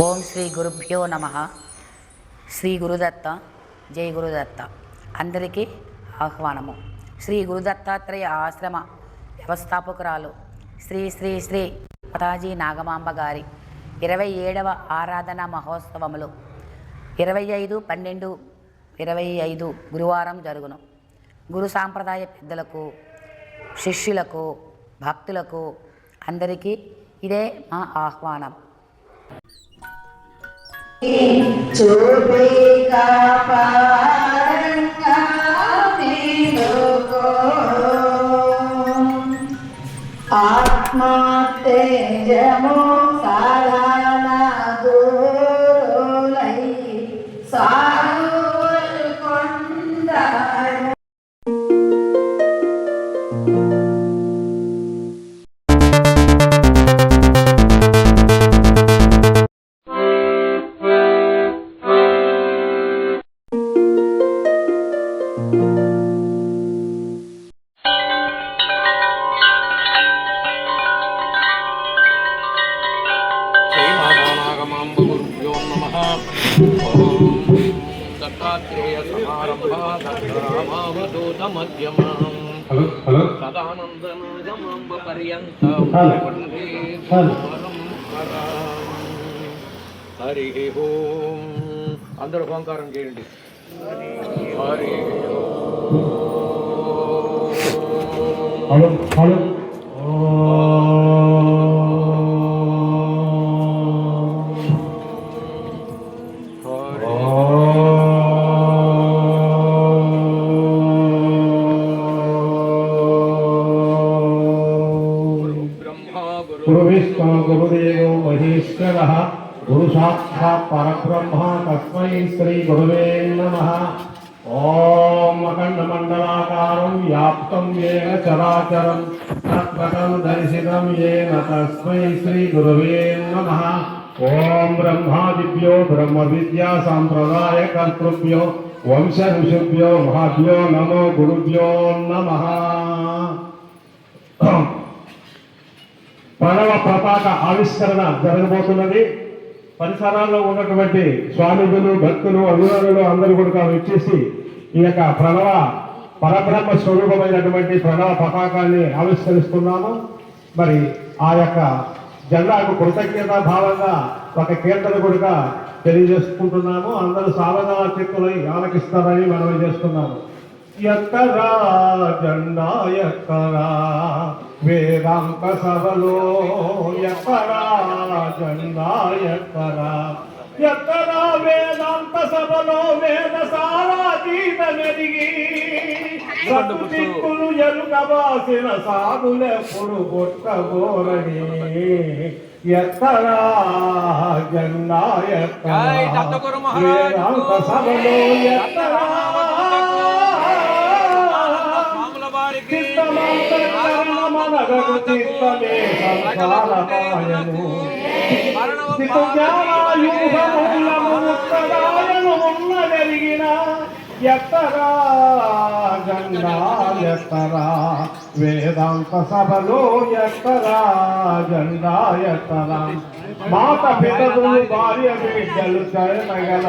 ఓం శ్రీ గురుభ్యో నమ. శ్రీ గురుదత్త, జై గురుదత్త. అందరికీ ఆహ్వానము. శ్రీ గురుదత్తాత్రేయ ఆశ్రమ వ్యవస్థాపకురాలు శ్రీ శ్రీ శ్రీ పతాజీ నాగమాంబ గారి 27వ ఆరాధన మహోత్సవములు 25/12/25 గురువారం జరుగును. గురు సాంప్రదాయ పెద్దలకు, శిష్యులకు, భక్తులకు అందరికీ ఇదే మా ఆహ్వానం. ఆత్మ తేజమో సాధన గురులై సారువల్ కొండారు. దత్తాత్రేయ సమారంభా దత్తరామావధూతమధ్యమాం సదానందనాగమాంబ పర్యంతం వందే పరంపరాం. హరి ఓం. అందరూ ఓంకారం చేయండి. హరి ఓం. गुरुविष्णु गुरुदेवो महेश्वरः गुरु साक्षात् परब्रह्म तस्मै श्री गुरुवे नमः. ओम अखंडमंडलाकारं व्याप्तं येन चराचरं तत्पदं दर्शितं येन तस्मै श्री गुरुवे नमः. ओम ब्रह्मादिभ्यो ब्रह्म विद्या संप्रदाय कर्तृभ्यो वंश ऋषिभ्यो महाभ्यो नमो गुरुभ्यो नमः. ప్రణవ పతాక ఆవిష్కరణ జరగబోతున్నది. పరిసరాల్లో ఉన్నటువంటి స్వామిజులు, భక్తులు, అభిమానులు అందరూ కూడా వచ్చేసి ఈ యొక్క ప్రణవ పరబ్రహ్మ స్వరూపమైనటువంటి ప్రణవ పతాకాన్ని ఆవిష్కరిస్తున్నాము. మరి ఆ యొక్క జెండాకు కృతజ్ఞత భావంగా ఒక కీర్తన కూడా తెలియజేసుకుంటున్నాము. అందరూ సావధాన చిత్తులై ఆలకిస్తారని మనం చేస్తున్నాము. ఎక్కరా జెండా ఎక్కరా వేదాంత సభలో, ఎక్కరా జెండా ఎక్కరా, ఎక్కరా వేదాంత సభలో వేద సారాతీత మెదిగి సత్తులు ఎలుగబాసిన సాధులెప్పుడు కొట్టబోరని. ఎక్కరా జెండా ఎక్కరా వేదాంత సభలో, ఎక్కరా మనగకు చిత్తమే సంసారపాయను జ్ఞానాయుగములము ముక్తరాయను ఉన్నదెరిగిన. ఎత్తరా జెండా ఎత్తరా వేదాంత సభలో, ఎత్తరా జెండా ఎత్తరా. మాత పితరులు భార్య బిడ్డలు చరణగల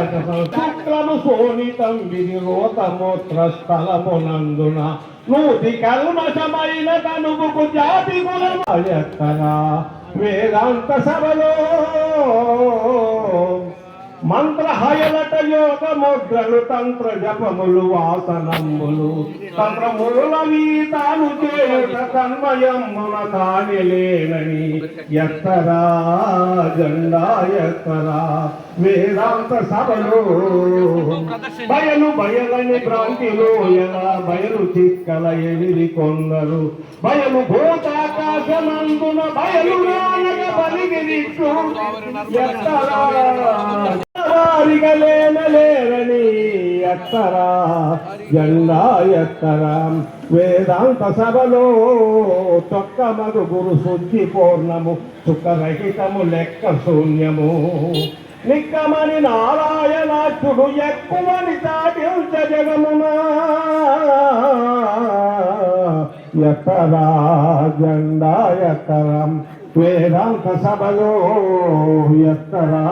శుక్రము శోణితం విధి రోతమూత్ర స్థలమునందున నూతి కల్మషమైన తనువుకు జాతి గుణమ. ఎత్తరా వేదాంత సభలో మంత్రహయలట యోగ ముద్రలు తంత్ర జపములు వాసనములు తంత్రముల వీతాను చేత తన్మయమున తానిలేనని. ఎత్తరా జెండా ఎత్తరా వేదాంత సభలో. బయలు బయలని భ్రాంతిలో ఎలా బయలు చిక్కల ఎనిది కొందరు బయలు భూతాకాశమందున బయలు నానగ బలిగిరిచ్చు. ఎత్తరా లేనలేరని. ఎత్తరా జెండా ఎత్తరా వేదాంత సభలో. తొక్క మగు గురు శుద్ధి పూర్ణము సుఖరహితము లెక్క శూన్యము. నిక్కమని నారాయణాచుడు ఎక్కువని దాటించ జగమున. ఎత్తరా జెండా ఎత్తరా వేదాంత సభలో ఎత్తరా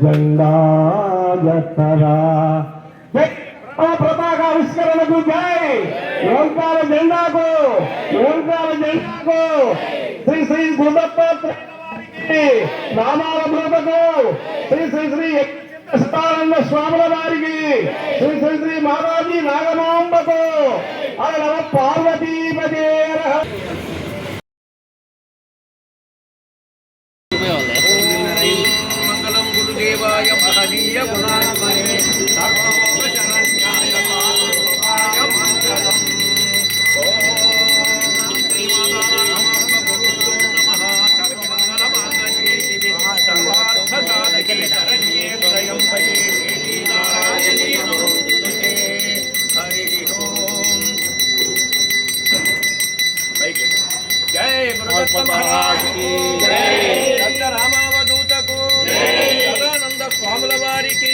జెండా ఎత్తరా. పతాక ఆవిష్కరణకు జై. ఓంకార జెండాకు, ఓంకార జెండాకు. శ్రీ శ్రీ గురుదత్త నామాల బ్రతకు, శ్రీ శ్రీ శ్రీ సతానంద స్వాముల వారికి, శ్రీ శ్రీ శ్రీ మాతాజీ నాగమాంబకు, ఆయన పార్వతీపదే. మంగళం గురుదేవాయ మహనీయ గుణాత్మనే సర్వలోక శరణ్యాయ పాదరూపాయ మంగళం. ఓం శ్రీమాతానామ గురుభ్యో నమః. సర్వమంగళమాంగళ్యే శివే సర్వార్థసాధకే శరణ్యే త్రయంబకే దేవీ నారాయణీ నమోస్తుతే. హరి ఓం. జై గురుదత్త మహారాజ్ కి జై. రామావధూతకు సదానంద స్వాముల వారికి,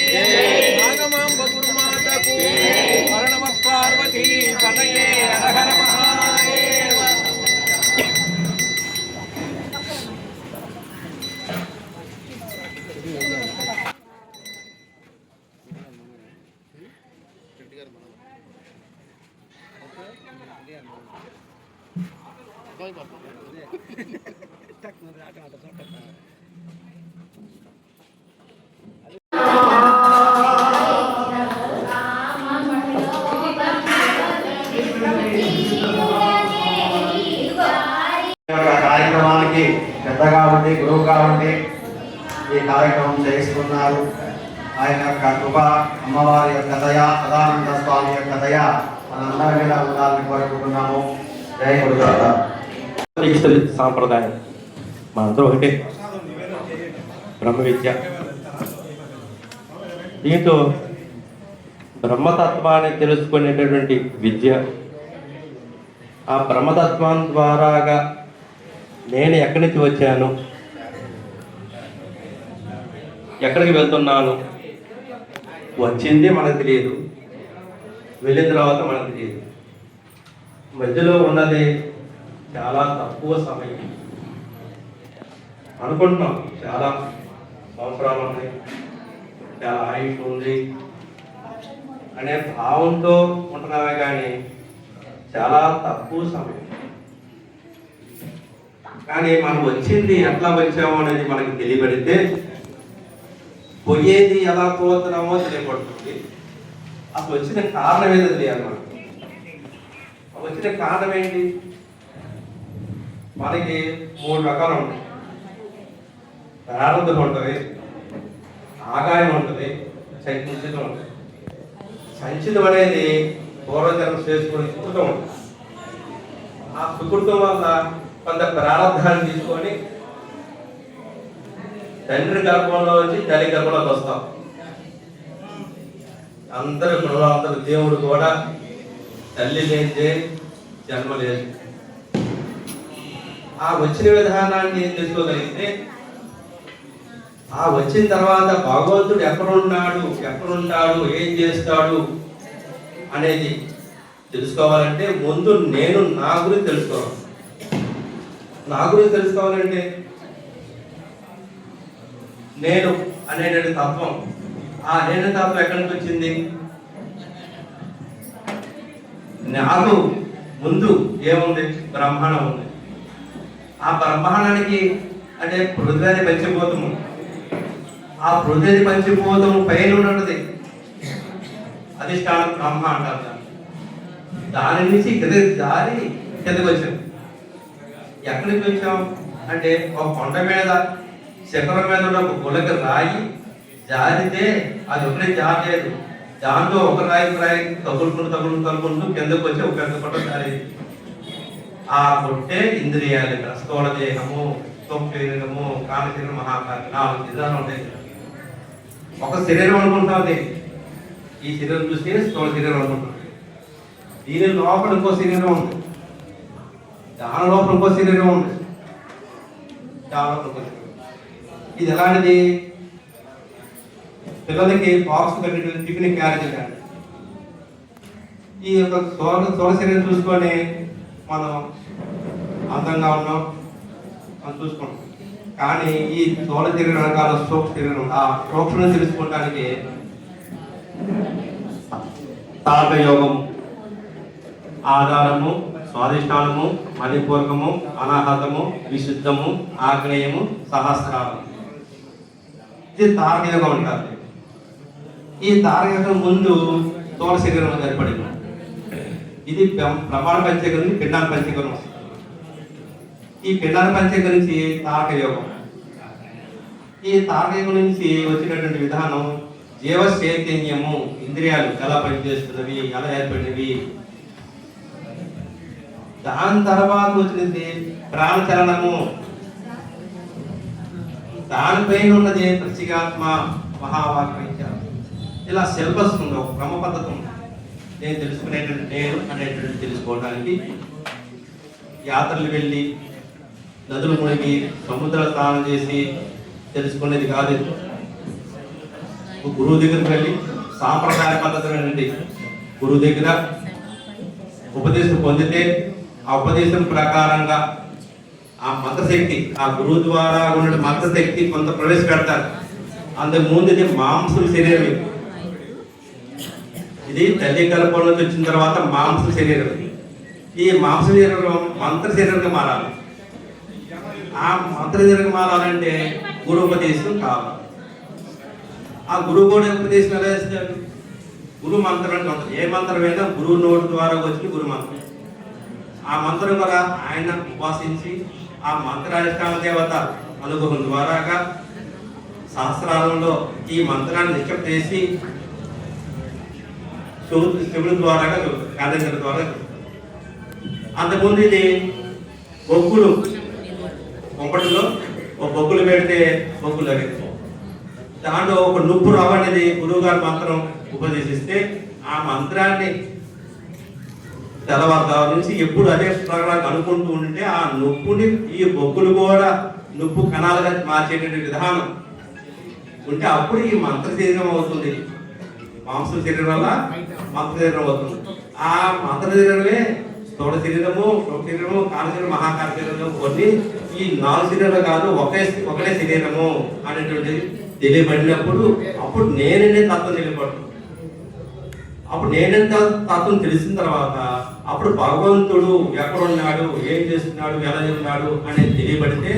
నాగమాంబ గురుమాతకు, హరణమ పార్వతీ పతయే హర మహాదేవ. కార్యక్రమానికి పెద్దగా ఉండి గురువుగా ఉండి ఈ కార్యక్రమం చేస్తున్నారు. ఆయన యొక్క కృప, అమ్మవారి యొక్క దయ, సదానంద స్వామి యొక్క దయ మనందరి మీద ఉండాలని కోరుకుంటున్నాము. జై గురుదత్త. సాంప్రదాయం మనందరూ ఒకటే, బ్రహ్మ విద్య. దీంతో బ్రహ్మతత్వాన్ని తెలుసుకునేటటువంటి విద్య. ఆ బ్రహ్మతత్వం ద్వారాగా నేను ఎక్కడి నుంచి వచ్చాను, ఎక్కడికి వెళ్తున్నాను, వచ్చింది మనకు తెలియదు, వెళ్ళిన తర్వాత మనకు తెలియదు. మధ్యలో ఉన్నది చాలా తక్కువ సమయం అనుకుంటున్నాం. చాలా సంవత్సరాలు ఉన్నాయి, చాలా ఆయుష్ ఉంది అనే భావంతో ఉంటున్నామే కానీ చాలా తక్కువ సమయం. కానీ మనం వచ్చింది ఎట్లా వచ్చామో అనేది మనకి తెలియబడితే పోయేది ఎలా పోతున్నామో తెలియబడుతుంది. అసలు వచ్చిన కారణం ఏదో తెలియాలి మనకు. వచ్చిన కారణం ఏంటి? మనకి 3 రకాలు ఉంటాయి. ప్రారంభం ఉంటుంది, ఆగాయం ఉంటుంది, సంచితం ఉంటుంది. సంచితం అనేది పూర్వజన్మ చేసుకుని సుకృతం ఉంటుంది. ఆ సుకృతం వల్ల కొంత ప్రారంభాన్ని తీసుకొని తండ్రి గర్భంలో వచ్చి తల్లి గర్భంలోకి వస్తాం. అందరూ దేవుడు కూడా తల్లి లేదే జన్మ లేదు. ఆ వచ్చిన విధానాన్ని ఏం తెలుసుకోగలిగితే, ఆ వచ్చిన తర్వాత భగవంతుడు ఎక్కడుంటాడు, ఏం చేస్తాడు అనేది తెలుసుకోవాలంటే ముందు నేను నా గురించి తెలుసుకోవాలి. నా గురించి తెలుసుకోవాలంటే నేను అనేటువంటి తత్వం, ఆ నేను తత్వం ఎక్కడి నుంచి వచ్చింది? నాకు ముందు ఏముంది? బ్రహ్మాండం ఉంది. ఆ బ్రహ్మాండానికి అంటే పృథ్వీ పంచభూతము, ఆ పృథ్వీ పంచభూతము పైన ఉన్నది అధిష్టానం బ్రహ్మ అంటారు. దాని నుంచి కిందకి వచ్చాం. ఎక్కడికి వచ్చాం అంటే ఒక కొండ మీద శిఖరం మీద ఉన్న ఒక గులకి రాయి జారితే అది ఒకటే జారలేదు. దాంతో ఒక రాయి తగులుకుంటూ కిందకు వచ్చి ఒక పెద్ద కొండ జారేది. ఆ కొట్టే ఇంద్రియాలు, స్థూల దేహము, శరీరము, కామ శరీరం, మహాకారం, 4 శరీరాలు ఉంటాయి. ఒక శరీరం అనుకుంటుంది. ఈ శరీరం చూస్తే స్థూల శరీరం అనుకుంటుంది. దీని లోపల ఇంకో శరీరం ఉంది, దాని లోపల ఇంకో శరీరం ఉంది, దాని లోపల ఇంకో శరీరం. ఇది ఎలాంటిది? పిల్లలకి బాక్స్ కట్టి టిఫిన్ క్యారీ చేయాలి. ఈ యొక్క స్థూల శరీరం చూసుకొని మనం అందంగా ఉన్నాం, మనం చూసుకుంటాం. కానీ ఈ స్థూల శరీరం రకాల సూక్ష్మ శరీరం, ఆ సూక్ష్మను తెలుసుకోవడానికి తారక యోగం, ఆధారము, స్వాధిష్టానము, మణిపూర్వకము, అనాహతము, విశుద్ధము, ఆగ్నేయము, సహస్రారం, ఇది తారక యోగం అంటారు. ఈ తారక యోగం ముందు స్థూల శరీరం ఏర్పడింది. ఇది ప్రమాణ పంచకం నుంచి పిండాల పంచకం వస్తుంది. ఈ పిండాల పంచకం నుంచి తారక యోగం. ఈ తారక యోగం నుంచి వచ్చినటువంటి విధానం జీవ చైతన్యము, ఇంద్రియాలు ఎలా పనిచేస్తున్నవి, ఎలా ఏర్పడినవి. దాని తర్వాత వచ్చినది ప్రాణచలనము, దానిపైన ఉన్నది ప్రత్యేగాత్మ, మహావాక్యం. ఇలా సిలబస్ ఉంది, ఒక క్రమ పద్ధతి ఉంది. నేను తెలుసుకునేటువంటి నేను అనేటువంటి తెలుసుకోవడానికి యాత్రలు వెళ్ళి నదులు మునిగి సముద్ర స్నానం చేసి తెలుసుకునేది కాదు. గురువు దగ్గరికి వెళ్ళి సాంప్రదాయ పద్ధతులు అండి, గురువు దగ్గర ఉపదేశం పొందితే ఆ ఉపదేశం ప్రకారంగా ఆ మంత్రశక్తి, ఆ గురువు ద్వారా ఉన్న మంత్రశక్తి కొంత ప్రవేశపెడతారు. అందుకు ముందు ఇది మాంసం శరీరం, ఇది తల్లి గర్భం నుంచి వచ్చిన తర్వాత మాంసం శరీరం. ఈ మాంస శరీరం మంత్ర శరీరంగా మారాలి. ఆ మంత్ర శరీరంగా మారాలంటే గురు ఉపదేశం కావాలి. ఆ గురువు కూడా ఉపదేశం ఎలా చేస్తాడు? గురు మంత్రం అంటే మంత్రం, ఏ మంత్రమైనా గురువు నోటి ద్వారా వచ్చిన గురు మంత్రం. ఆ మంత్రం కూడా ఆయన ఉపాసించి ఆ మంత్రాధిష్టాన దేవత అనుగ్రహం ద్వారాగా సహస్రాలలో ఈ మంత్రాన్ని నిక్షిప్త చేసి శివుడి ద్వారాగా కాళేశ్వర ద్వారా. అంతకుముందు ఇది బొగ్గులు, కొంపటిలో ఒక బొగ్గులు పెడితే బొగ్గులు అవి, దాంట్లో ఒక నుప్పు రవ్వ అనేది గురువు గారి మంత్రం ఉపదేశిస్తే ఆ మంత్రాన్ని తెల్లవారుజాము నుంచి ఎప్పుడు అదే ప్రకారం అనుకుంటూ ఉంటే ఆ నొప్పుని ఈ బొగ్గులు కూడా నొప్పు కణాలుగా మార్చేటువంటి విధానం ఉంటే అప్పుడు ఈ మంత్ర శరీరం అవుతుంది. మాంసం శరీరం వల్ల మంత్ర శరీరం అవుతుంది. ఆ మంత్ర శరీరమే స్థూల శరీరము, సూక్ష్మ శరీరము, కాల శరీరం, మహాకాల శరీరం, కొన్ని ఈ 4 శరీరాలు కాదు, ఒకటే శరీరము అనేటువంటి తెలియబడినప్పుడు అప్పుడు నేననే తత్వం తెలియబడుతుంది. అప్పుడు నేనంత తత్వం తెలిసిన తర్వాత అప్పుడు భగవంతుడు ఎక్కడున్నాడు, ఏం చేస్తున్నాడు, ఎలా ఉన్నాడు అనేది తెలియబడితే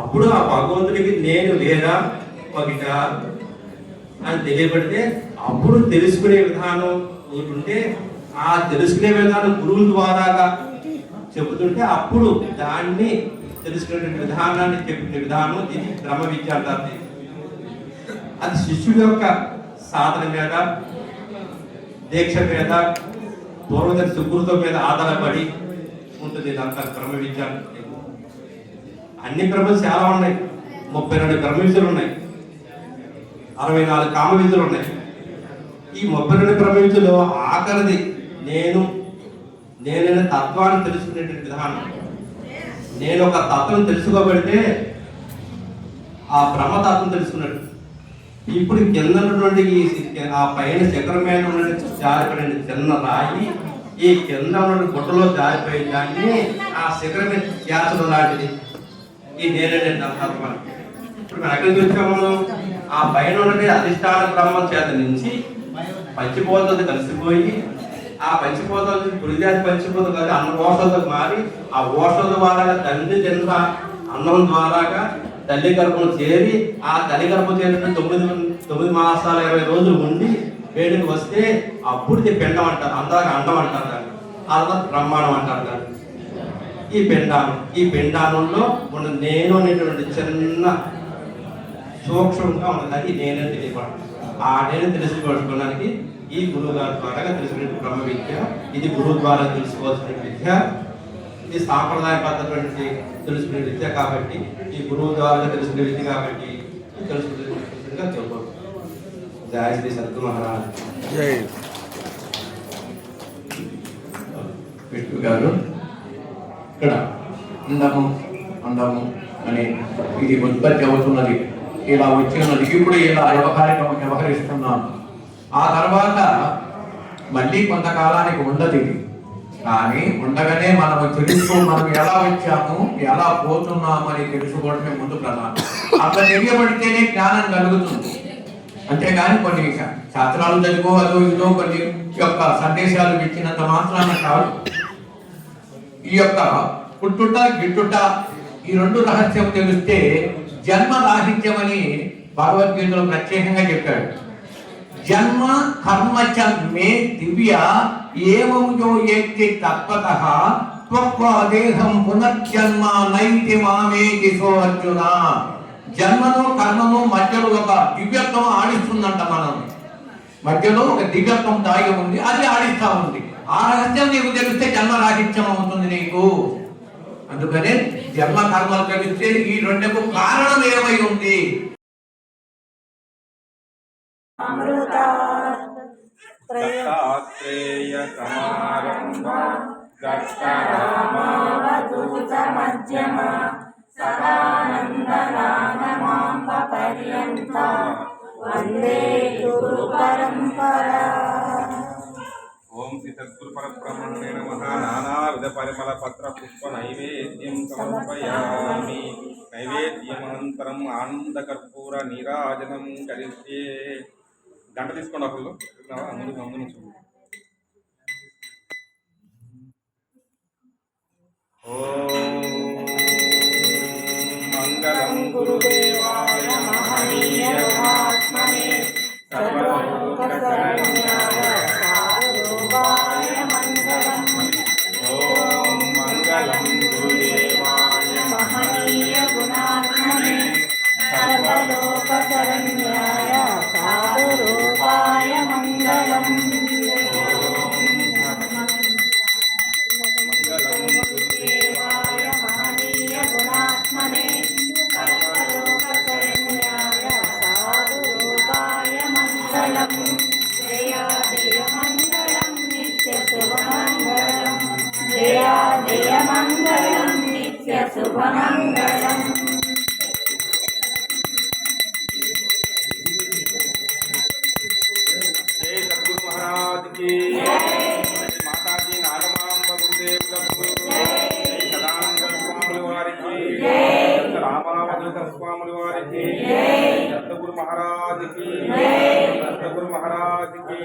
అప్పుడు ఆ భగవంతుడికి నేను లేదా ఒకట అని తెలియబడితే అప్పుడు తెలుసుకునే విధానం ఉంటే ఆ తెలుసుకునే విధానం గురువుల ద్వారాగా చెబుతుంటే అప్పుడు దాన్ని తెలుసుకునే విధానాన్ని చెప్పిన విధానం ఇది బ్రహ్మ విద్య అంటారు. అది శిష్యుడి యొక్క సాధన మీద, దీక్ష మీద, పూర్వజన సుకృతం మీద ఆధారపడి ఉంటుంది. ఇదంతా బ్రహ్మ విద్య. అన్ని బ్రహ్మలు చాలా ఉన్నాయి, 32 బ్రహ్మ విద్యలు ఉన్నాయి, 64 కామ విద్యలు ఉన్నాయి. ఈ 32 బ్రహ్మ విద్యలో ఆఖరిది నేనైనా తత్వాన్ని తెలుసుకునేటువంటి విధానం. నేను ఒక తత్వం తెలుసుకోబడితే ఆ బ్రహ్మతత్వం తెలుసుకున్నట్టు. ఇప్పుడు కింద ఉన్నటువంటి ఆ పైన శిఖరం మీద ఉన్నటువంటి జారిపడిన చిన్న రాయి ఈ కింద ఉన్న గుట్టలో జారిపోయిన దాన్ని ఆ శిఖరం మీద చేర్చడం లాంటిది ఈ నేనే తత్వం. ఇప్పుడు మనం ఎక్కడికి వచ్చాము? ఆ పైన ఉన్నది అధిష్టాన బ్రహ్మం చేత నుంచి పంచిపోతుంది కలిసిపోయి ఆ పంచిపోతుంది పురిజాతి పంచిపోతుంది కదా అన్న ఓషధకు మారి ఆ ఓషధ ద్వారా తండ్రి తిన్న అన్నం ద్వారాగా తల్లి గర్భం చేరి ఆ తల్లి గర్భం చేరిన 9 మాసాల 20 రోజులు ఉండి వేడికి వస్తే అప్పుడు పిండం అంటారు, అందాక అండం అంటారు దాన్ని, అలా బ్రహ్మాండం అంటారు దాన్ని. ఈ పిండానంలో ఉన్న నేను అనేటువంటి చిన్న సూక్ష్మంగా ఉన్నది, అది నేనే తెలియపడు. ఆ నేను తెలుసుకోవడానికి ఈ గురువు గారి ద్వారా తెలుసుకునే బ్రహ్మ విద్య. ఇది గురువు ద్వారా తెలుసుకోవాల్సిన విద్య. ఇది సాంప్రదాయ పద్ధతి తెలుసుకునే విద్య కాబట్టి, ఈ గురువు ద్వారా తెలుసుకునే విద్య కాబట్టి తెలుసుకునే చెప్పారు. జయ శ్రీ సద్గురు మహారాజ్. జై విష్ణు గారు ఇక్కడ అందము అని ఇది ఉత్పత్తి అవుతున్నది, ఇలా వచ్చి ఉన్నది. ఇప్పుడు ఇలా వ్యవహరిస్తున్నాను. ఆ తర్వాత మళ్ళీ కొంతకాలానికి ఉండదు. ఇది కానీ ఉండగానే మనము తెలుసు మనం ఎలా వచ్చాము ఎలా పోతున్నాము అని తెలుసుకోవడమే ముందు ప్రధానం. అట్లా తెలియబడితేనే జ్ఞానం కలుగుతుంది. అంతేగాని కొన్ని శాస్త్రాలు చదువు అదో ఇదో కొన్ని యొక్క సందేశాలు ఇచ్చినంత మాత్రాన కాదు. ఈ యొక్క పుట్టుట గిట్టుట ఈ రెండు రహస్యం తెలిస్తే జన్మ రాహిత్యం అని భగవద్గీతలో ప్రత్యేకంగా చెప్పాడు. జన్మ కర్మచ మే దివ్య ఏవం యో ఏక్తి తత్వతః త్వక్వా దేహం పునర్జన్మ నైతి మామేతి సో అర్జున. జన్మను కర్మను మధ్యలో ఒక దివ్యత్వం ఆడిస్తుందంట. మనం మధ్యలో ఒక దివ్యత్వం దాగి ఉంది, అది ఆడిస్తా ఉంది. ఆ రహస్యం నీకు తెలిస్తే జన్మ రాహిత్యం అవుతుంది నీకు. అందుకనే జన్మ కర్మలు తెలిస్తే ఈ రెండుకు కారణం ఏమై ఉంది. దత్తాత్రేయ సమారంభ దత్తరామావధూత మధ్యమ సదానందనాగమాంబ పర్యంత వందే గురు పరంపరా. ఓం శ్రీ సద్గురు పరబ్రహ్మణే నమః. నానావిధ పరిమళ పత్ర పుష్ప నైవేద్యం సమర్పయామి. నైవేద్యమంతరం ఆనంద కర్పూర నీరాజనం కరిష్యే. గంట తీసుకోండి ఒకళ్ళు ముందు నుంచి. ఓం మంగళం గురుదేవాయ మహనీయ మహాత్మనే సర్వలోక శరణ్యాయ సాధురూపాయ మంగళం. ఓం మంగళం గురుదేవాయ మహనీయ గుణాత్మనే సర్వలోక శరణ్యాయ సాధురూపాయ మంగళం. మంగళం గురుదేవాయ మహనీయ గుణాత్మనే సర్వలోక శరణ్యాయ సాధురూపాయ మంగళం. జయ జయ మంగళం నిత్య శుభమంగళం. జయ జయ మంగళం నిత్య శుభమంగళం. మాతాజీ నాగమాంబ గురుదేవులకు సదానంద స్వాముల వారికి, రామావధూత స్వాముల వారికి, దత్తగురు మహారాజుకి, దత్తగురు మహారాజుకి.